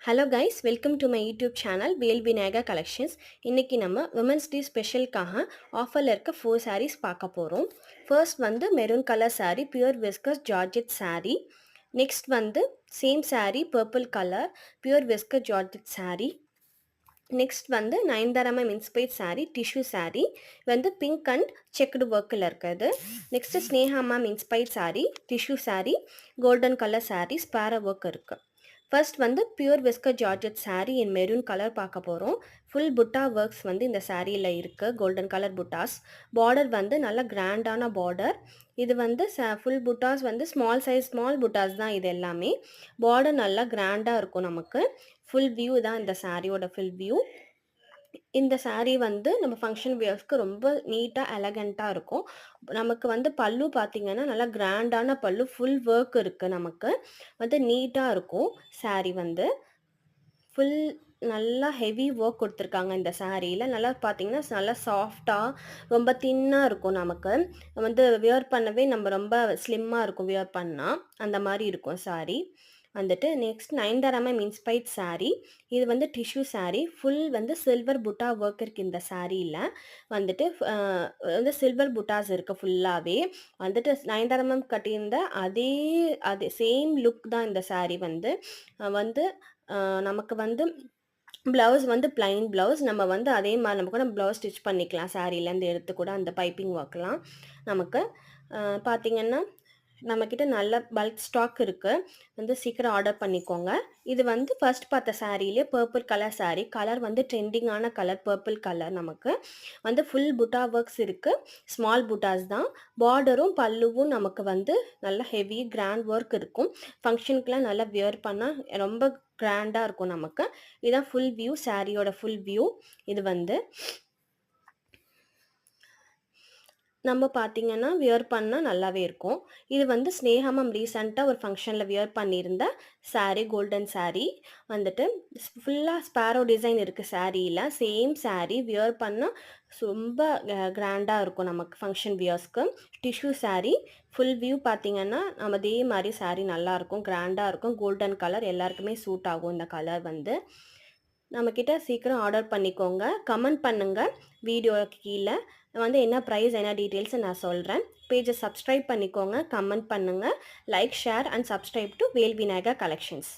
Hello guys, welcome to my YouTube channel Vel Vinayaka collections. இன்னைக்கு நம்ம women's day ஸ்பெஷலுக்காக ஆஃபரில் இருக்க 4 sarees பார்க்க போகிறோம். ஃபர்ஸ்ட் வந்து maroon colour saree pure viscose georgette saree. Next வந்து same saree purple colour pure viscose georgette saree. Next வந்து நயன்தாராமம் இன்ஸ்பைர்ட் saree டிஷ்யூ saree வந்து பிங்க் அண்ட் செக்குடு ஒர்க்கில் இருக்குது. Next Sneha ma'am inspired saree tissue saree golden colour saree sparrow work இருக்குது. First வந்து pure viscose georgette saree in maroon colour பார்க்க போகிறோம். Full புட்டா ஒர்க்ஸ் வந்து இந்த சாரியில் இருக்குது. கோல்டன் கலர் புட்டாஸ். பார்டர் வந்து நல்ல கிராண்டான பார்டர். இது வந்து ஃபுல் புட்டாஸ் வந்து ஸ்மால் புட்டாஸ் தான் இது எல்லாமே. பார்டர் நல்லா கிராண்டாக இருக்கும் நமக்கு. ஃபுல் வியூ தான் இந்த சாரியோட ஃபுல் வியூ. இந்த saree வந்து நம்ம ஃபங்க்ஷன் வியர்ஸ்க்கு ரொம்ப நீட்டாக எலகண்ட்டாக இருக்கும். நமக்கு வந்து பல்லு பார்த்திங்கன்னா நல்லா கிராண்டான பல்லு ஃபுல் ஒர்க் இருக்குது. நமக்கு வந்து நீட்டாக இருக்கும் saree வந்து ஃபுல் நல்லா ஹெவி ஒர்க் கொடுத்துருக்காங்க இந்த சாரியில். நல்லா பார்த்தீங்கன்னா நல்லா சாஃப்டாக ரொம்ப தின்னாக இருக்கும். நமக்கு வந்து வியர் பண்ணவே நம்ம ரொம்ப ஸ்லிம்மாக இருக்கும் வியர் பண்ணால். அந்த மாதிரி இருக்கும் saree வந்துட்டு. நெக்ஸ்ட் நயன்தாராமம் இன்ஸ்பைர்ட் saree. இது வந்து டிஷ்யூ saree. ஃபுல் வந்து சில்வர் புட்டா ஒர்க் இருக்குது இந்த சாரியில். வந்துட்டு வந்து சில்வர் புட்டாஸ் இருக்குது ஃபுல்லாகவே. வந்துட்டு நயன்தாராமம் கட்டியிருந்த அதே சேம் லுக் தான் இந்த saree வந்து வந்து நமக்கு வந்து ப்ளவுஸ் வந்து பிளைன் ப்ளவுஸ். நம்ம வந்து அதே மாதிரி நம்ம கூட ப்ளவுஸ் ஸ்டிச் பண்ணிக்கலாம். சாரீலேருந்து எடுத்து கூட அந்த பைப்பிங் ஒர்க்லாம் நமக்கு பார்த்திங்கன்னா நம்மக்கிட்ட நல்ல பல்க் ஸ்டாக் இருக்குது. வந்து சீக்கிரம் ஆர்டர் பண்ணிக்கோங்க. இது வந்து ஃபர்ஸ்ட் பார்த்த சாரியிலே பர்பிள் கலர் saree. கலர் வந்து ட்ரெண்டிங்கான கலர் பர்பிள் கலர். நமக்கு வந்து ஃபுல் புட்டா ஒர்க்ஸ் இருக்குது. ஸ்மால் புட்டாஸ் தான். பார்டரும் பல்லுவும் நமக்கு வந்து நல்ல ஹெவி கிராண்ட் ஒர்க் இருக்கும். ஃபங்க்ஷனுக்குலாம் நல்லா வியர் பண்ணால் ரொம்ப கிராண்டாக இருக்கும் நமக்கு. இதுதான் ஃபுல் வியூ சாரியோட ஃபுல் வியூ. இது வந்து நம்ம பார்த்திங்கன்னா வியர் பண்ணால் நல்லாவே இருக்கும். இது வந்து ஸ்னேஹா மேம் ரீசெண்டாக ஒரு ஃபங்க்ஷனில் வியர் பண்ணியிருந்த saree கோல்டன் saree. வந்துட்டு ஃபுல்லாக ஸ்பேரோ டிசைன் இருக்குது சாரியில். சேம் saree வியர் பண்ணால் ரொம்ப கிராண்டாக இருக்கும் நமக்கு ஃபங்க்ஷன் வியர்ஸ்க்கு. டிஷ்யூ saree ஃபுல் வியூ பார்த்திங்கன்னா நம்ம அதே மாதிரி saree நல்லாயிருக்கும், கிராண்டாக இருக்கும். கோல்டன் கலர் எல்லாருக்குமே சூட் ஆகும் இந்த கலர் வந்து. நம்மக்கிட்ட சீக்கிரம் ஆர்டர் பண்ணிக்கோங்க. கமெண்ட் பண்ணுங்கள் வீடியோக்கு கீழே. வந்து என்ன ப்ரைஸ் என்ன டீட்டெயில்ஸை நான் சொல்கிறேன். பேஜை சப்ஸ்கிரைப் பண்ணிக்கோங்க, கமெண்ட் பண்ணுங்கள், like share and subscribe to Vel Vinayaka collections.